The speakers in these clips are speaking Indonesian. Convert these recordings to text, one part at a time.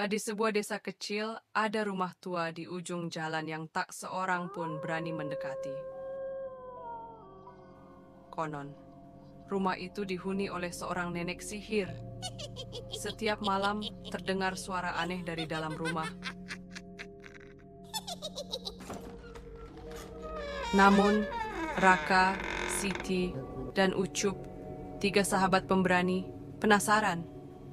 Di sebuah desa kecil, ada rumah tua di ujung jalan yang tak seorang pun berani mendekati. Konon, rumah itu dihuni oleh seorang nenek sihir. Setiap malam terdengar suara aneh dari dalam rumah. Namun, Raka, Siti, dan Ucup, tiga sahabat pemberani, penasaran.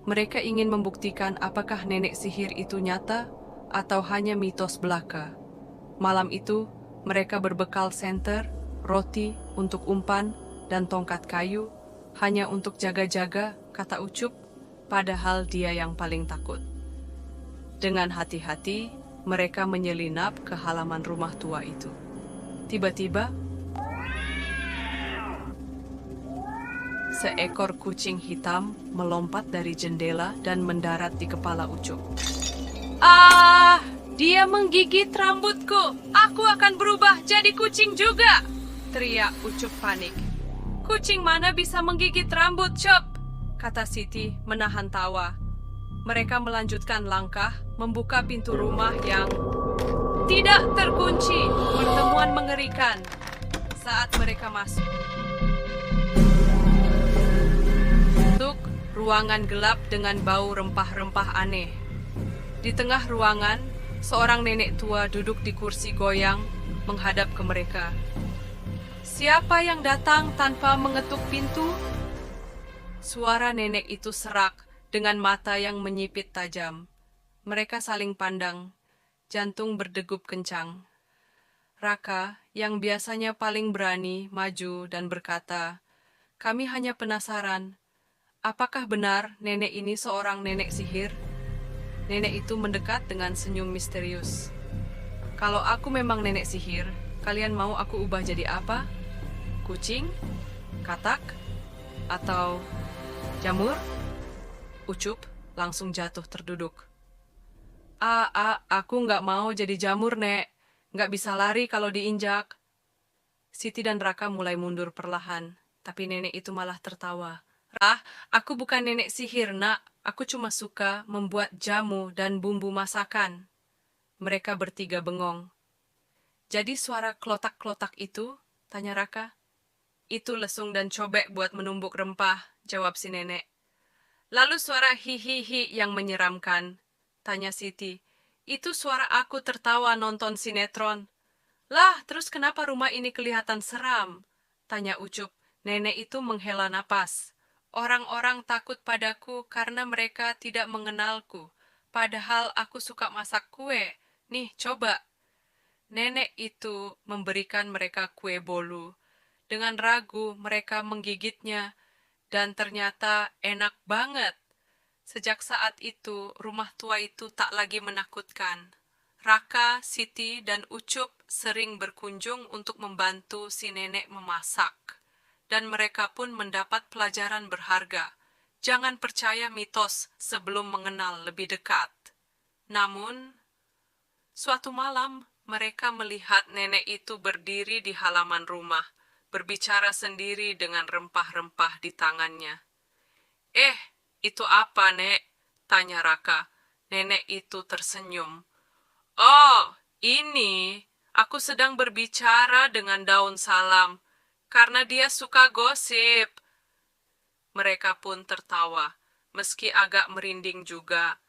Mereka ingin membuktikan apakah nenek sihir itu nyata atau hanya mitos belaka. Malam itu, mereka berbekal senter, roti untuk umpan, dan tongkat kayu, hanya untuk jaga-jaga, kata Ucup, padahal dia yang paling takut. Dengan hati-hati, mereka menyelinap ke halaman rumah tua itu. Tiba-tiba, seekor kucing hitam melompat dari jendela dan mendarat di kepala Ucup. Ah, dia menggigit rambutku. Aku akan berubah jadi kucing juga, teriak Ucup panik. Kucing mana bisa menggigit rambut, Cop? Kata Siti menahan tawa. Mereka melanjutkan langkah, membuka pintu rumah yang tidak terkunci. Pertemuan mengerikan. Saat mereka masuk ruangan gelap dengan bau rempah-rempah aneh. Di tengah ruangan, seorang nenek tua duduk di kursi goyang, menghadap ke mereka. Siapa yang datang tanpa mengetuk pintu? Suara nenek itu serak dengan mata yang menyipit tajam. Mereka saling pandang, jantung berdegup kencang. Raka, yang biasanya paling berani, maju dan berkata, "Kami hanya penasaran. Apakah benar nenek ini seorang nenek sihir?" Nenek itu mendekat dengan senyum misterius. "Kalau aku memang nenek sihir, kalian mau aku ubah jadi apa? Kucing? Katak? Atau jamur?" Ucup langsung jatuh terduduk. Aku nggak mau jadi jamur, Nek. Nggak bisa lari kalau diinjak." Siti dan Raka mulai mundur perlahan, tapi nenek itu malah tertawa. Aku bukan nenek sihir, Nak. Aku cuma suka membuat jamu dan bumbu masakan." Mereka bertiga bengong. "Jadi suara klotak-klotak itu?" tanya Raka. "Itu lesung dan cobek buat menumbuk rempah," jawab si nenek. "Lalu suara hihihi yang menyeramkan?" tanya Siti. "Itu suara aku tertawa nonton sinetron." "Lah, terus kenapa rumah ini kelihatan seram?" tanya Ucup. Nenek itu menghela napas. "Orang-orang takut padaku karena mereka tidak mengenalku. Padahal aku suka masak kue. Nih, coba." Nenek itu memberikan mereka kue bolu. Dengan ragu, mereka menggigitnya, dan ternyata enak banget. Sejak saat itu, rumah tua itu tak lagi menakutkan. Raka, Siti, dan Ucup sering berkunjung untuk membantu si nenek memasak. Dan mereka pun mendapat pelajaran berharga. Jangan percaya mitos sebelum mengenal lebih dekat. Namun, suatu malam, mereka melihat nenek itu berdiri di halaman rumah, berbicara sendiri dengan rempah-rempah di tangannya. Itu apa, Nek?" tanya Raka. Nenek itu tersenyum. "Oh, ini aku sedang berbicara dengan daun salam, karena dia suka gosip." Mereka pun tertawa, meski agak merinding juga.